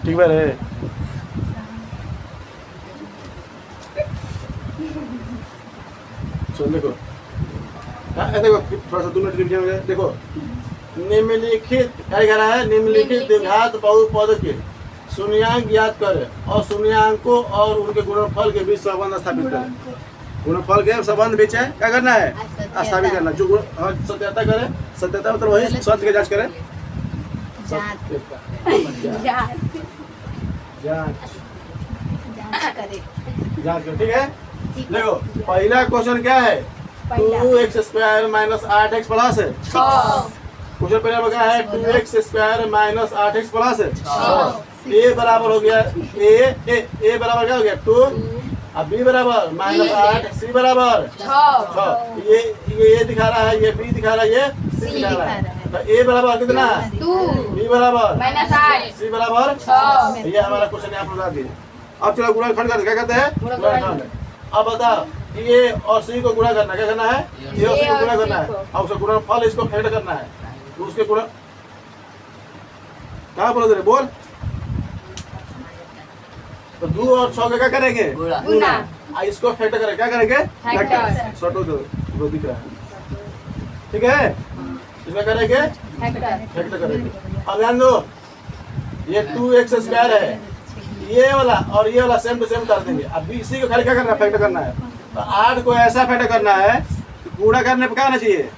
ठीक है। सुन देखो, हाँ देखो थोड़ा सा 2 मिनट रिवीजन हो जाए। देखो निम्नलिखित क्या कह रहा है, निम्नलिखित द्विघात बहुपद के शून्यांक ज्ञात करें और शून्यांकों और उनके गुणनफल के बीच संबंध स्थापित करें। गुणनफल के संबंध बीच है क्या करना है, स्थापित करना। जो सत्यता करे, सत्यता मतलब वही सत्य की जांच करे, जांच करे, ठीक है। देखो पहला क्वेश्चन क्या है, 2x² माइनस 8x प्लस है। क्वेश्चन पहला क्या है, 2x² माइनस 8x प्लस है। ए बराबर हो गया ए बराबर क्या हो गया 2, अब बी बराबर -8, सी बराबर 6। ये दिखा रहा है, ये बी दिखा रहा है, ये सी दिखा रहा है। तो ए बराबर कितना, 2, बी बराबर -8, सी बराबर 6। ये हमारा क्वेश्चन यहाँ पर बता दिए। अब चलो गुणनखंड करते क्या कहते हैं, गुणनखंड। अब बताओ ये और सी को गुणा करना, क्या करना है, ये और सी को गुणा करना है और उसका गुणनफल इसको फेड करना है। तो उसके गुण कहाँ बोल रहे, बोल। तो 2 और 6 क्या करेंगे, गुणा। इसको फैक्टर करें, क्या करेंगे, फैक्टर दो दिख रहा है, ठीक है। इसमें करेंगे फैक्टर करेंगे। अब ध्यान दो, ये 2x² है, ये वाला और ये वाला सेम टू सेम कर देंगे। अब इसी को खाली क्या करना है, फैक्टर करना है। तो 8 को ऐसा फैक्टर करना है, गुणा करने पे क्या आना चाहिए,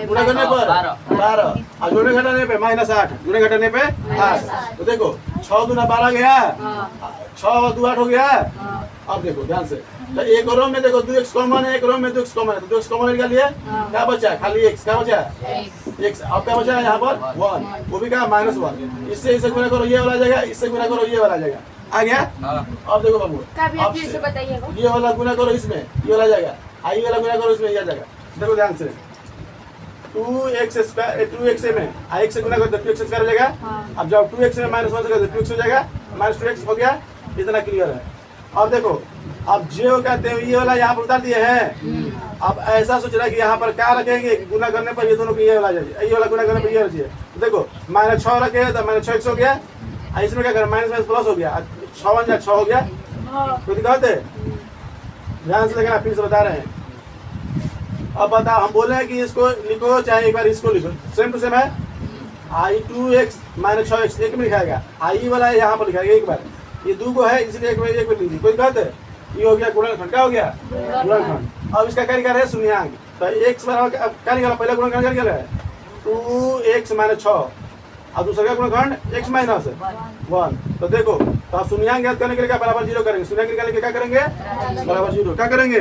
गुणा करने पर 12 और जोड़े घटाने पे -8, जोड़े घटाने पे 8। तो देखो 6 दूना 12 गया, 6 और 2 8 हो गया। अब देखो ध्यान से, तो एक रो में देखो 2x कॉमन है, एक रो में 2x कॉमन है। तो 2x कॉमन निकाल लिया, क्या बचा, खाली x, क्या बचा x। अब क्या बचा है यहाँ पर 1, वो भी क्या -1। इससे इसे गुणा करो, ये वाला जाएगा, इससे गुणा करो, ये वाला जाएगा। आ गया। अब देखो बाबू, ये वाला गुणा करो इसमें, ये वाला जाएगा, आई वाला गुणा करो इसमें, ये जाएगा। देखो ध्यान से, 2x में x से गुणा करते 2x² हो जाएगा। अब जब 2x में -1 से करते 2x हो जाएगा, -2x हो गया। इतना क्लियर है। अब देखो, अब जो कहते हैं ये वाला यहाँ पर उतार दिए हैं। अब ऐसा सोच रहा है कि यहाँ पर क्या रखेंगे, गुणा करने पर ये दोनों को ये वाला जाए, ये वाला गुणा करने पर ये चाहिए। तो देखो -6 रखे तो -6x हो गया, इसमें क्या करें, माइनस प्लस हो गया, 6 हो गया। तो दिखाते ध्यान से देखना, फिर से बता रहे हैं। अब बताओ, हम बोले हैं कि इसको लिखो, चाहे एक बार इसको लिखो, सेम टू सेम है। I2x - 6x एक में लिखाएगा, आई वाला यहाँ पर लिखाएगा एक बार। ये 2 को है इसलिए एक में लिख दी, कोई बात है। ये हो गया गुणनखंड, क्या हो गया, गुणनखंड। अब इसका क्या निकाल है, शून्यांक। तो x बराबर क्या निकाला, पहला गुणनखंड क्या निकाला है 2x - 6, और दूसरा गुणनखंड x - 1। तो देखो, तो आप शून्यांक ज्ञात करने के लिए क्या बराबर 0 करेंगे, शून्यांक निकालने के क्या करेंगे, बराबर 0। क्या करेंगे,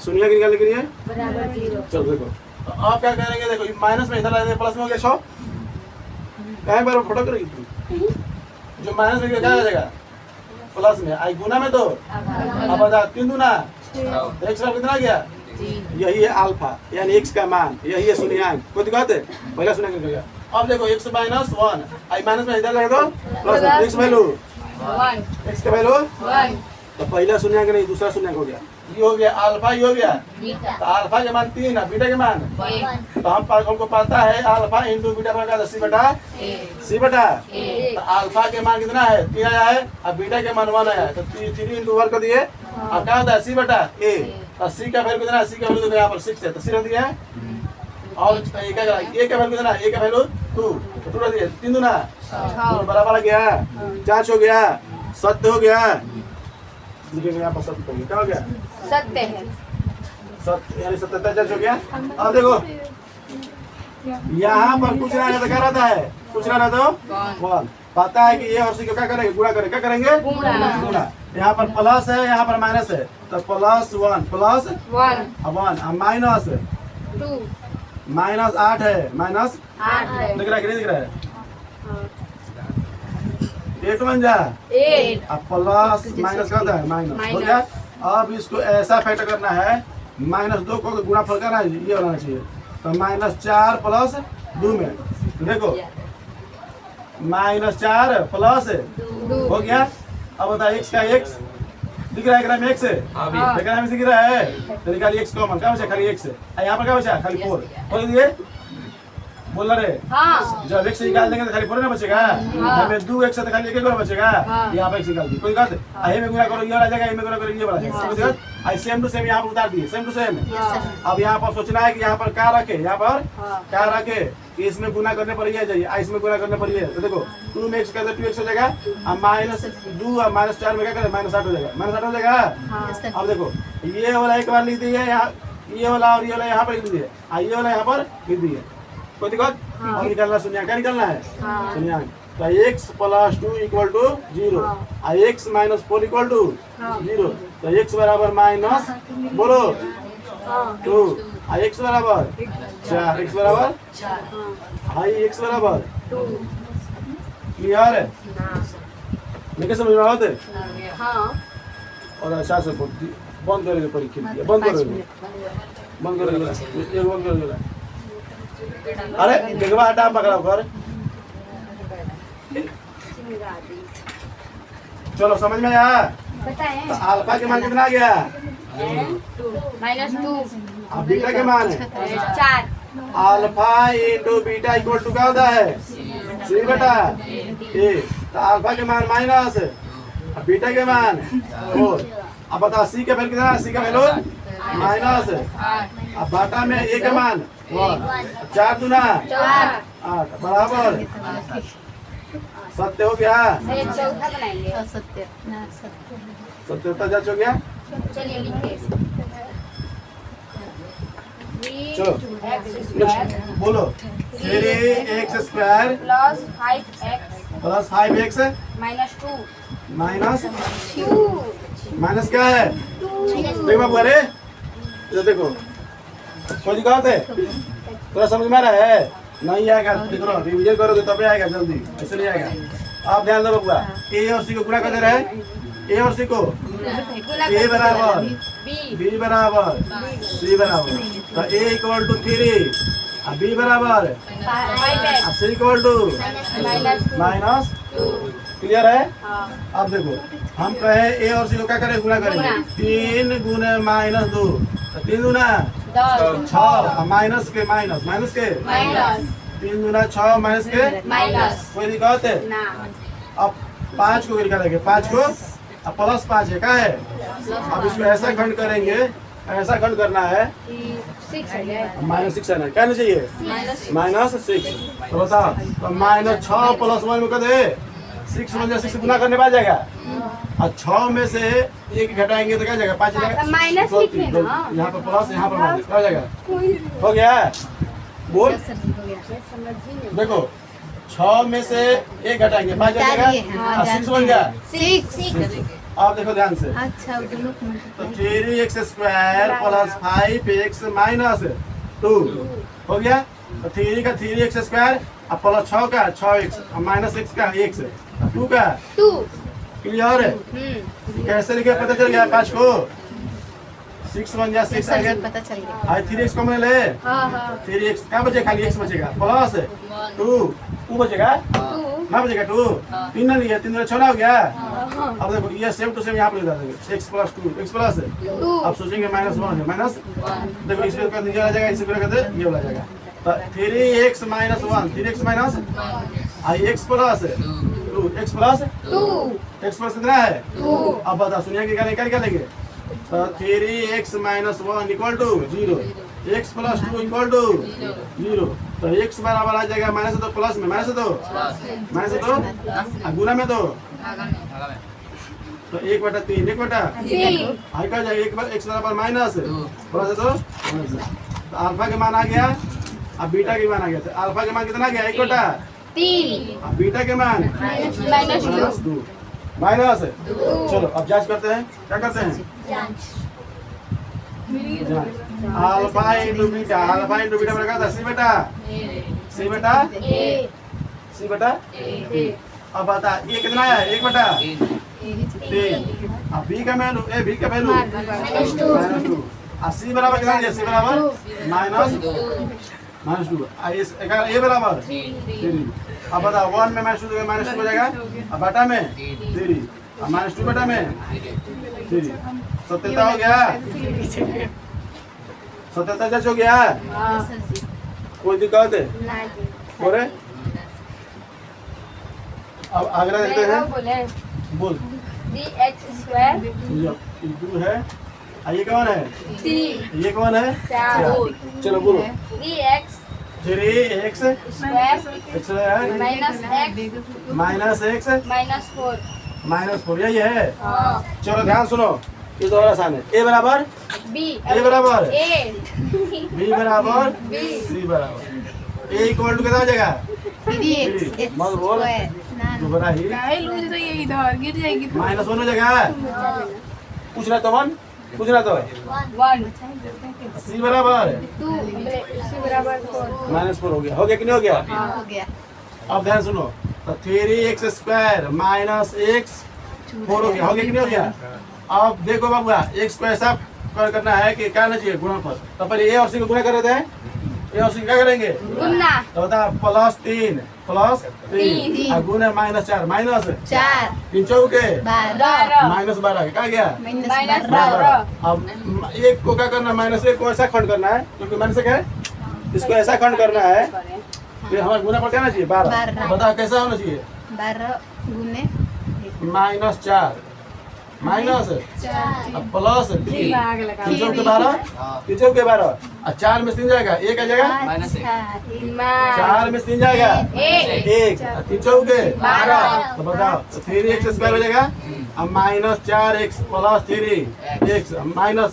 शून्यांक निकालने के लिए बराबर 0। चलो देखो, तो आप क्या करेंगे, देखो माइनस में इधर लाएंगे, प्लस में हो गया 100। कहीं पर फोटो करेगी तू, जो माइनस में क्या आ जाएगा, प्लस में। आई गुना में तो अब बता 3 दूना x का कितना गया, यही है अल्फा, यानी x का मान, यही है शून्यांक। कोई दिक्कत है, पहला शून्यांक निकल गया। अब देखो x - 1, आई माइनस में इधर लगा दो, प्लस में x वैल्यू 1, x का वैल्यू 1। तो पहला शून्यांक नहीं, दूसरा शून्यांक हो गया। ये हो गया अल्फा, ये हो गया बीटा। तो अल्फा के मान 3 है, बीटा के मान 1। तो हमको पता है अल्फा इंटू बीटा बराबर c बटा a। तो अल्फा के मान कितना है, 3 आया है, और बीटा के मान 1 आया है। तो 3 इंटू 1 कर दिए, अब क्या होता है c बटा a। तो c का वैल्यू कितना है, c का वैल्यू यहाँ पर 6 है, तो 6 रख दिया है। और ये क्या करा, a का वैल्यू कितना है, a का वैल्यू 2, तो 2 रख दिए। 3 दूना 6 बराबर आ गया, जांच हो गया, सत्य हो गया। यहाँ पर सत्य हो गया, क्या हो गया, सत्य है, सत्य, यानी सत्यता जांच हो गया। अब देखो यहाँ पर कुछ ना रहता, क्या रहता है, कुछ ना रहता 1। पता है कि ये और सी को क्या करेंगे, गुणा करेंगे, क्या करेंगे, गुणा। यहाँ पर प्लस है, यहाँ पर माइनस है, तो +1 +1 अब माइनस 2 -8 है, -8 है, दिख रहा है कि नहीं दिख रहा है, 8 बन जा, 8 अब प्लस माइनस करता है, माइनस हो गया। अब इसको ऐसा फैक्टर करना है, -2 को गुणा फल करना है, ये होना चाहिए। तो -4 + 2 में देखो, -4 + हो गया। अब बता x का x दिख रहा है, ग्राम x है, ग्राम से दिख रहा है, तो निकालिए x कॉमन, क्या बचा, खाली x है। यहाँ पर क्या बचा, खाली 4 बोल दिए। बोल रहे हाँ जब x निकाल देंगे तो खाली 4 ना बचेगा। जब 2 x है तो खाली 1 ही बचेगा। यहाँ पे x निकाल दी कोई बात है। में गुणा करो ये वाला जाएगा, में गुणा करो ये वाला जाएगा। कोई बात आई सेम टू सेम यहाँ पर उतार दिए, सेम टू सेम। अब यहाँ पर सोचना है कि यहाँ पर क्या रखे, यहाँ पर क्या रखे कि इसमें गुना करने पर ये जाइए, इसमें गुना करने पर ये। तो देखो 2 में x करते 2x हो जाएगा, अब -2 और -4 में क्या करें -8 हो जाएगा, -8 हो जाएगा। अब देखो ये वाला एक बार लिख दिए यहाँ, ये वाला और ये वाला यहाँ पर लिख दिए, ये वाला यहाँ पर लिख दिए। कोई दिक्कत? और निकालना सुनिया, क्या निकालना है सुनिया। तो x + 2 = 0, x - 4 = 0। तो x बराबर माइनस बोलो 2, x बराबर 4, x बराबर 4, x बराबर 2। क्लियर है? लेकिन समझ में आते? हाँ और अच्छा से बंद करेंगे परीक्षा, बंद करेंगे, बंद करेंगे, ये बंद करेंगे। अरे देखवा हटा पकड़ाओ कर। चलो समझ में आया? बताएं। तो अल्फा के मान कितना आ गया? -2 अब बीटा के मान है 4। अल्फा × बीटा = क्या होता है? सी बटा ए। तो अल्फा के मान माइनस, अब बीटा के मान 4। अब बता सी का वैल्यू कितना है? सी का वैल्यू माइनस, अब बाटा में ए का मान 1, 4 दूना 8 बराबर सत्य हो गया। चौथा बनाएंगे। सत्य जज हो गया। चलिए लिखिए। चलो x² बोलो 3x² + 5x + 5x -2 माइनस क्या है? देखो बाबू, अरे ये देखो कोई दिक्कत है? थोड़ा समझ में आ रहा है? नहीं आएगा देखो, रिवीजन करोगे तब आएगा जल्दी, ऐसे नहीं आएगा। आप ध्यान दो बबुआ, ए और सी को गुणा कर दे रहे हैं, ए और सी को ए बराबर बी बराबर सी बराबर। तो ए = 3 और बी बराबर 5x और सी = -2। क्लियर है? अब देखो हम कहे ए और सी को क्या करें? गुणा करेंगे। 3 × -2 तो 3 दूना 6, माइनस के माइनस, माइनस के 3 दूना 6 माइनस के कोई दिक्कत है? अब 5 को निकालेंगे, 5 को अब +5 है क्या है? अब इसको ऐसा खंड करेंगे, ऐसा खंड करना है -6 है ना, क्या नहीं चाहिए? -6। तो बता तो -6 + 1 में कर दे 6 में 6 गुना करने पा जाएगा। और 6 में से 1 घटाएंगे तो क्या जाएगा? 5 जाएगा। माइनस लिखे ना, यहाँ पर प्लस, यहाँ पर माइनस, क्या हो जाएगा? हो गया? बोल देखो 6 में से 1 घटाएंगे 5 जाएगा, 6 बन गया। 6। आप देखो ध्यान से। अच्छा तो 3x² + 5x - 2 हो गया। तो 3 का 3x² और +6 का 6x और -6 का x, 2 का 2। क्लियर है? कैसे लिखे पता चल गया? 5 को 6 बन गया, 6 आ गया, पता चल गया। 3x को मैंने ले 3x क्या बचेगा? खाली x बचेगा, प्लस 2 बचेगा ना, बचेगा 2, 3 ना लिया, 3 6 हो गया। अब देखो ये सेम टू सेम यहाँ पर लगा देंगे, x + 2 x + 2। अब सोचेंगे -1 है, माइनस देखो इसमें कर दीजिए, आ जाएगा, इसे कर दे ये वाला जाएगा। तो 3x - 1 3x minus x + 2 x + कितना है? 2। अब बता सुनिए क्या निकालेंगे? तो 3x - 1 = 0, x + 2 = 0। तो x बराबर आ जाएगा -2 प्लस में -2 गुना में 2, तो 1/3 1/3 आई का जाएगा, x बराबर माइनस प्लस 2। तो अल्फा के मान आ गया, अब बीटा के मान आ गया। तो अल्फा के मान कितना आ गया? 1/3। अब बीटा के मान -2 माइनस। चलो अब जांच करते हैं, क्या करते हैं? अल्फा × बीटा, अल्फा × बीटा बराबर क्या था? सी बटा ए। अब बता ये कितना है? 1/3। अब बी का वैल्यू -2 और सी बराबर कितना है? सी बराबर -2 ए बराबर 3। अब बता 1 में -2 हो जाएगा, अब बटा में 3 और -2 बटा में 3। सत्यता हो गया, सत्यता जज हो गया। कोई दिक्कत है? ना जी बोले अब आगरा देखते मैं हैं। बोले बोल। 3x² ये 2 है। ये कौन है? 3 ये कौन है? 4 चलो बोलो। 3x² 3x x है माइनस -x -4 -4 यही है। हाँ चलो ध्यान सुनो, ये तो और आसान है। a बराबर b a बराबर a b बराबर b c बराबर a इक्वल टू कितना हो जाएगा? 3x मत बोल दोबारा ही तो ये इधर गिर जाएगी तो -1 हो जाएगा। पूछना तो 1 पूछना तो 1 c बराबर 2 c बराबर 4 -4 हो गया कि नहीं हो गया? हो गया। अब ध्यान सुनो, तो 3x² -x 4 हो गया कि नहीं हो गया? अब देखो बाबूआ, x को ऐसा करना है कि क्या ना चाहिए गुणनफल। तो पहले a और c को गुणा कर रहे थे, a और c क्या करेंगे? गुना तो बता +3 और गुण है -4 4 -3 चौके 12 -12 क्या गया? -12 अब एक को क्या करना, -1 को ऐसा खंड करना है, क्योंकि -1 है इसको ऐसा खंड करना है। फिर हमारा गुना पर क्या होना चाहिए? 12। बताओ कैसा होना चाहिए? 12 गुने -4 माइनस अब +3 3 चौके 12 3 चौके 12 और 4 में 3 जाएगा, 1 आ जाएगा। 4 में 3 जाएगा 1 और 3 चौके 12। तो बताओ, तो 3x² हो जाएगा अब -4x + 3x minus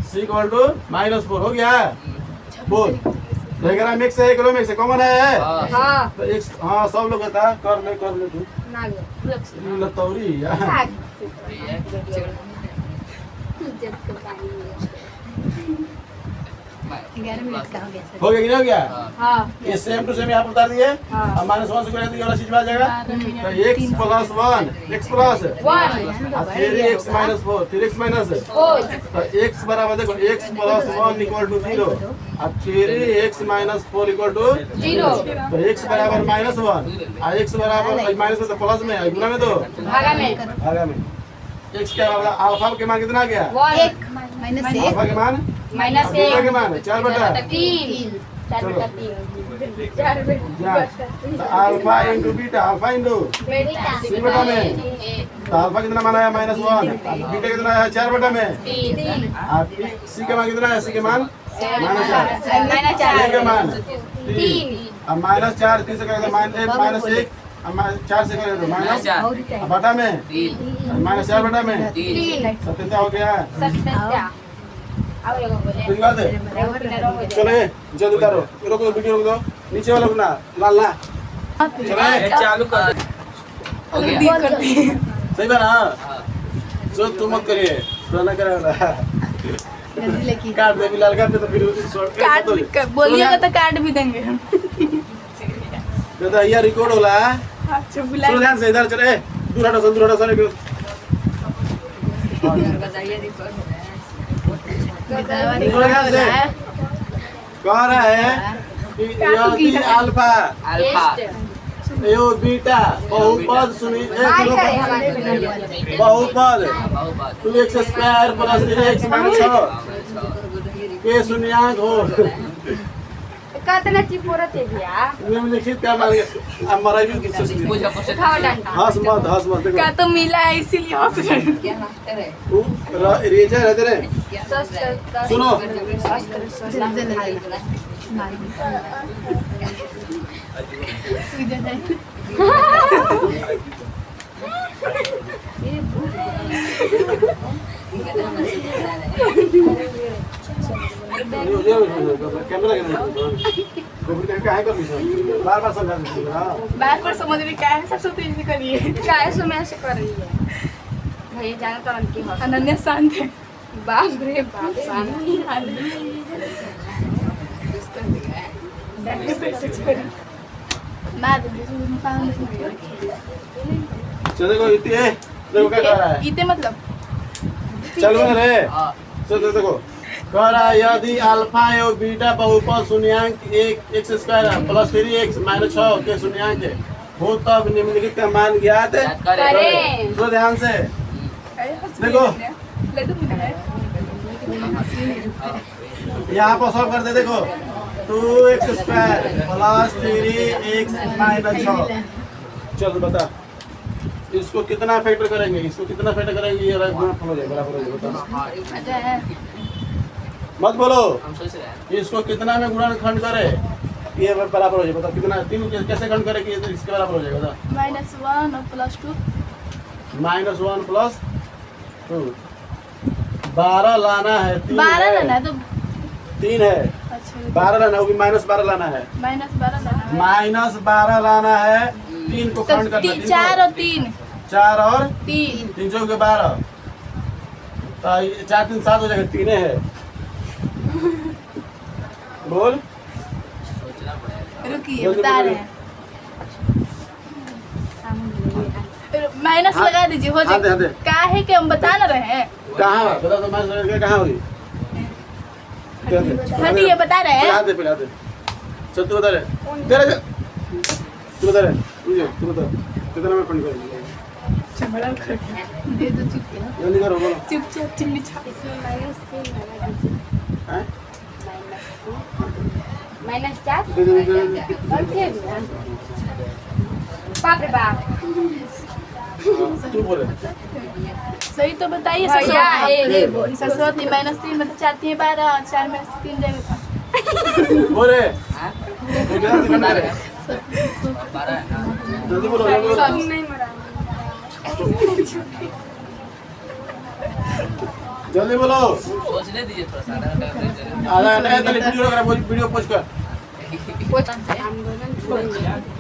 c equal to -4 हो गया। बोल, रहेगा मिक्स है, किलो मिक्स है, कॉमन है। हाँ तो x हाँ सब लोग कहता है कर ले तू ना गो लतौरी यार। 11 मिनट का हो गया सर। हो गया कि नहीं हो गया? हाँ ये सेम टू सेम यहाँ पर उतार दिए। हाँ। अब -1 से गुणा तो ये वाला चीज में आ जाएगा। तो x + 1 x plus 3x - 4 3x minus तो x बराबर देखो x + 1 = 0 और 3x - 4 = 0 तो x बराबर -1 और x बराबर माइनस में तो प्लस में है, गुना में तो भागा में। x क्या होगा? अल्फा के मान कितना आ गया? 1 -1 अल्फा के मान माइनस बीटा के मान 4/3 3 4/3 जा। तो alpha into beta, alpha into C बटा में। तो अल्फा कितना मान आया? -1। बीटा कितना है? 4/में। और सी के मान कितना है? सी के मान -4 ए के मान 3 अब -4 3 से करेंगे -1 4 से करेंगे माइनस बटा में -4 बटा में 77 हो गया। ठीक बात है। चलो ये जल्दी करो, रोक दो वीडियो, रोक दो, नीचे वाला रुकना लाल ना। चलो चालू कर सही बात ना, जो तुम मत करिए तो ना करेगा। जल्दी लेके काट दे लाल काट दे तो फिर कार्ड बोलिएगा तो कार्ड भी देंगे हम। तो ये रिकॉर्ड होला। अच्छा बुला सुनो ध्यान से, इधर चले दूर हटो दूर हटो सारे। सुनो ध्यान से, कह रहा है कि यदि अल्फा यो बीटा बहुपद सुनी बहुपद 2x² + 3x - 6 के शून्यांक हो कितना चिपोरत है भैया निम्नलिखित का मान अब मराई की सोच उठाओ डंडा हंस मत देखो का तो मिला है इसीलिए हंस रहे तू रेजा रहते रे। सुनो कैमरा बार समझा बात पर समझ में क्या है, सबसे तेजी से करिए। काय सो मैं से कर रही है भैया जाना तो उनकी हंस अनन्या शांत है। बाप रे बाप शांति चलो देखो इतने देखो क्या कर रहा है। इते मतलब चल बन रे चलो देखो कह रहा है यदि अल्फा एवं बीटा बहुपद शून्यांक 1x² + 3x - 6 के शून्यांक हो तब निम्नलिखित का मान ज्ञात करें। तो ध्यान से देखो। ले दो मिनट है। यहाँ पर सॉल्व करते देखो 2x square plus 3x minus 6। चलो बता इसको कितना फैक्टर करेंगे, इसको कितना फैक्टर करेंगे, ये गुणनफल हो जाएगा, बराबर हो जाएगा। अच्छा है। मत बोलो इसको कितना में गुणनखंड करे ये बराबर हो जाएगा। बताओ कितना, तीन कैसे खंड करे कि ये इसके बराबर हो जाएगा। बताओ -1 और +2 -1 प्लस 2 12 लाना है, 12 लेना है तो 3 है, अच्छा 12 लाना होगी, -12 लाना है, -12 लेना है -12 लाना है, 3 को खंड करना है, 4 और 3 4 और 3 3 चौके 12 तो 4 3 7 हो जाएगा, 3 है। बोल रुकिए बता रहे हैं माइनस लगा दीजिए हो हाँ दे, हाँ दे। जाए का है कि हम बता ना रहे हैं कहाँ बता तो मैं कहाँ होगी हटिए बता रहे हैं पहले हाथ दे। चल तू बता रहे दे रहे तू बता रहे तू बता कितना में फंड करेंगे चमड़ा कर दे दो चुपके। जल्दी करो बोलो चुपचाप चिल्ली छाप हैं -4 दे दे दे दे। और फिर बाप रे बाप तू बोले सही तो बताइए भैया, सरस्वती -3 मतलब 4 3 12 4 में 3 जाएगा बोले कितना से करना है जल्दी बोलो जल्दी बोलो नहीं मरा जल्दी बोलो सोचने दीजिए थोड़ा सा आधा घंटा है तो वीडियो पोस्ट कर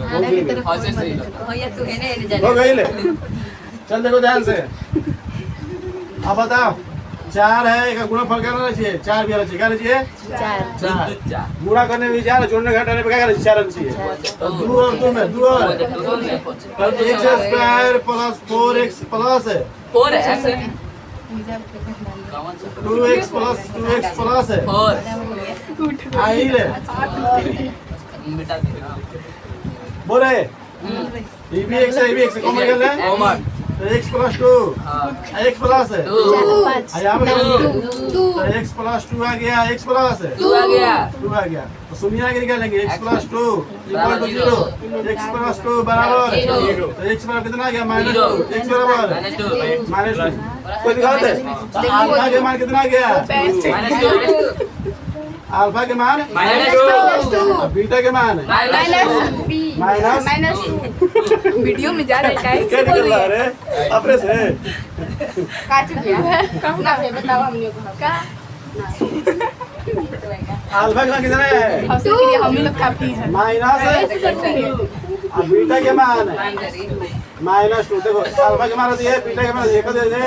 आधा की तरफ हाँ, से सही मत लगा। भैया तू है ना हो गई ले चल देखो ध्यान से अब बताओ 4 है एक गुणनफल करना चाहिए 4 भी आना चाहिए, क्या आना चाहिए 4 4 गुणा करने में 4 जोड़ने घटाने पे क्या करना चाहिए 4 आना चाहिए। तो 2 और 2 में 2 और x square plus 4x plus 4 है ऐसे 2x प्लस है 4 आई ले मिटा दीजिए बोले ये भी x है ये भी x कॉमन कर ले कॉमन तो x प्लस 2 x प्लस है 2 यहाँ पे टू तो x प्लस 2 आ गया x प्लस 2 आ गया 2 आ गया तो शून्य आगे निकालेंगे x plus 2 equal to 0 x plus 2 बराबर Zero। तो x बराबर कितना आ गया -2 x बराबर -2 -2 कोई दिखाते तो अल्फा के मान कितना आ गया -2 अल्फा के मान -2 और बीटा के मान माइनस वीडियो में जा रहा है क्या निकल रहा है रे अपने से काट गया कहना है बताओ हमने को का अल्फा के मान कितना है हौसले के लिए हम ही लोग काफी हैं माइनस और बीटा के मान -2 देखो अल्फा के मान होती है बीटा के मान एक दे दे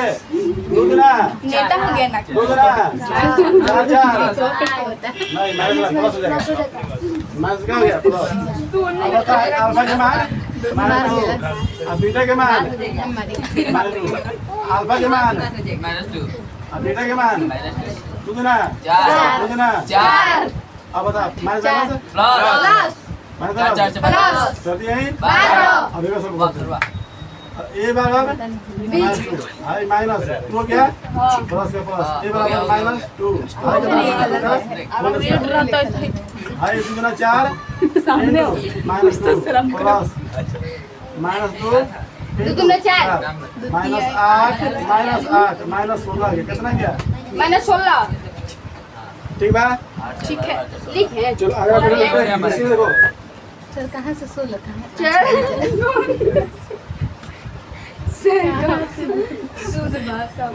दो गुना नेता हो गया ना दो गुना 4 होता है। नहीं माइनस प्लस हो जाएगा माइनस क्या हो गया प्लस अब बता अल्फा के मान -2 और बीटा के मान हमारी -2 अल्फा के मान -2 और बीटा के मान -2 दो गुना 4 दो गुना 4 अब बता माइनस प्लस माइनस 4 सर्दी यही 12 अभी का सब बस ए बराबर हाई माइनस टू क्या प्लस का प्लस ए बराबर -2 हाई 2 गुना 4 सामने हो -2 शर्म करो। प्लस -2 2 गुना 4 -8 -16 कितना गया -16 ठीक बा ठीक है लिख है चलो आगे मशीन देखो सर कहाँ से 16 कहाँ शुद्ध भाषा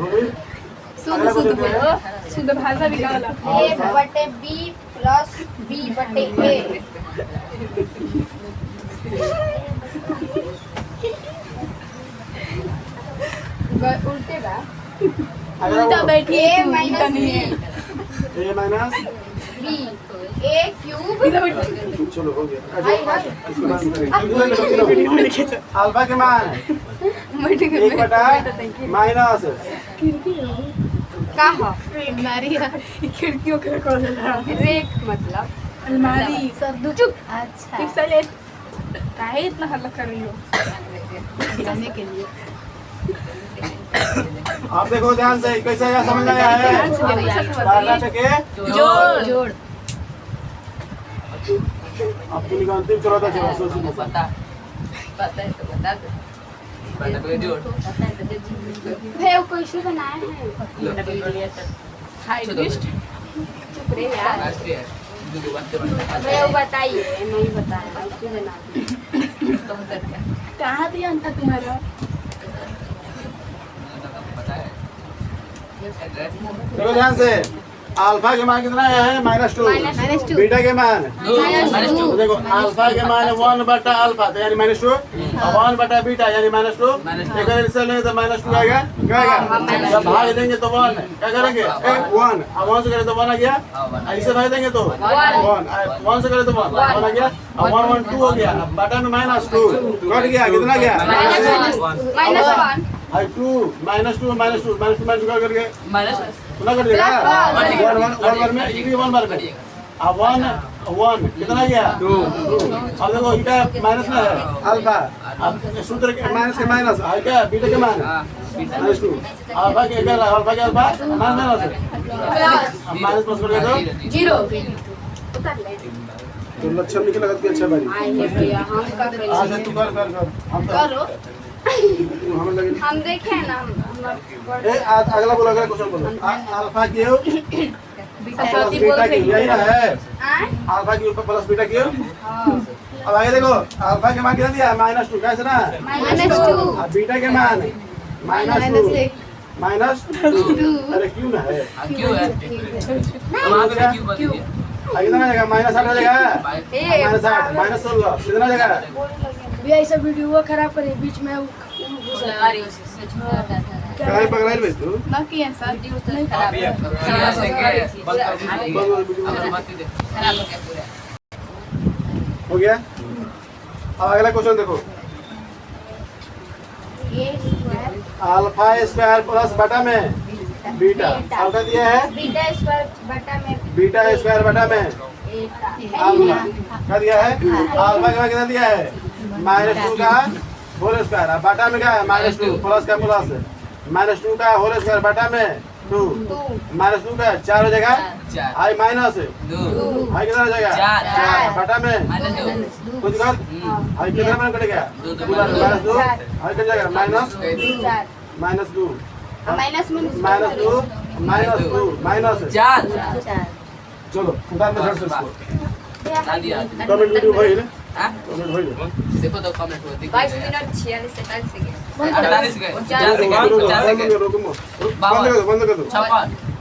शुद्ध बोलो शुद्ध भाषा भी गाला A/B प्लस B/A उल्टे बा उल्टा बैठिए A तू, माइनस उल्टा नहीं है B A minus B A cube चलो हो गया हाय हाय इसको बंद करें अल्फा के मान एक बटा माइनस का हो हमारी खिड़कियों के खोल रहा रेक मतलब अलमारी सर दो अच्छा टिप साइलेंट काहे इतना हल्ला कर रही हो जाने के लिए आप देखो ध्यान से कैसे आया समझ आया है। बारह के जोड़ जोड़ आपकी निगाह अंतिम चौथा चौथा सोच लो। पता है तो बता दो। पता है जोड़ भैया वो कैसे बनाए हैं हाई ट्विस्ट चुप रे यार राष्ट्रीय दो बातें बनता भैया वो बताइए नहीं बताया कैसे बना तो होता क्या कहाँ दिया अंता तुम्हारा पता है एड्रेस देखो ध्यान से अल्फा के मान कितना आया है -2 -2 बीटा के मान -2 तो देखो अल्फा के मान 1 बटा अल्फा तो यानी -2 और 1 बटा बीटा यानी -2 एक रिजल्ट लेंगे तो -2 आएगा क्या आएगा जब भाग देंगे तो 1 क्या करेंगे 1 अब 1 से करें तो 1 आ गया ऐसे भाग देंगे तो 1 से करें तो 1 आ गया और 1 1 2 हो गया अब बटा में -2 कट गया कितना गया -1 आई 2 -2 कर गए माइनस सुना कर दिया 1 बार में ये भी 1 बार में अब 1 कितना गया 2 अब देखो इटा माइनस में है अल्फा अब सूत्र के माइनस के माइनस है क्या बीटा के मान -2 अल्फा के क्या अल्फा के अल्फा माइनस अब माइनस प्लस कर दो 0 उतर ले तो लक्षण निकल लगत के अच्छा बारी आए हैं भैया हम का आज करेंगे तू कर हम करो हम लगे हम देखे ना हम ए आज अगला बोलो अगला क्वेश्चन बोलो अल्फा क्यों प्लस बीटा क्यों यही ना है आए अल्फा के ऊपर प्लस बीटा क्यों हां अब आगे देखो अल्फा के मान कितना दिया -2 कैसे ना -2 अब बीटा के मान -2 अरे क्यों ना है क्यों है वहां पे क्यों बता दिया आगे कितना जाएगा -8 आ जाएगा -8 -16 कितना जाएगा भैया ऐसा वीडियो खराब करे बीच में काय पकड़ाई बे तू ना किया सर नहीं खराब है बंद बंद वीडियो मत दे खराब हो गया पूरा हो गया अब अगला क्वेश्चन देखो ये स्क्वायर अल्फा स्क्वायर प्लस बटा में बीटा अल्फा दिया है बीटा स्क्वायर बटा में बीटा स्क्वायर बटा में एटा अल्फा क्या दिया है अल्फा के मान कितना दिया है -2 का होल स्क्वायर अब बटा में क्या है -2 प्लस का प्लस -2 का होल स्क्वायर बटा में 2 -2 का 4 हो जाएगा चार आई माइनस 2 आई कितना हो जाएगा चार। 4 बटा में -2 कुछ कर आई कितना में कट गया दो तो -2 आई कट जाएगा माइनस -2 माइनस में -2 माइनस 4 चलो उधार में झट से इसको डाल दिया कमेंट वीडियो भइल हां कमेंट भइल देखो तो कमेंट हुआ 22 मिनट 46 सेकंड से 48 गए 50 बंद सेकंड 50 कर सेकंड दो बंद कर दो बंद कर दो 52 56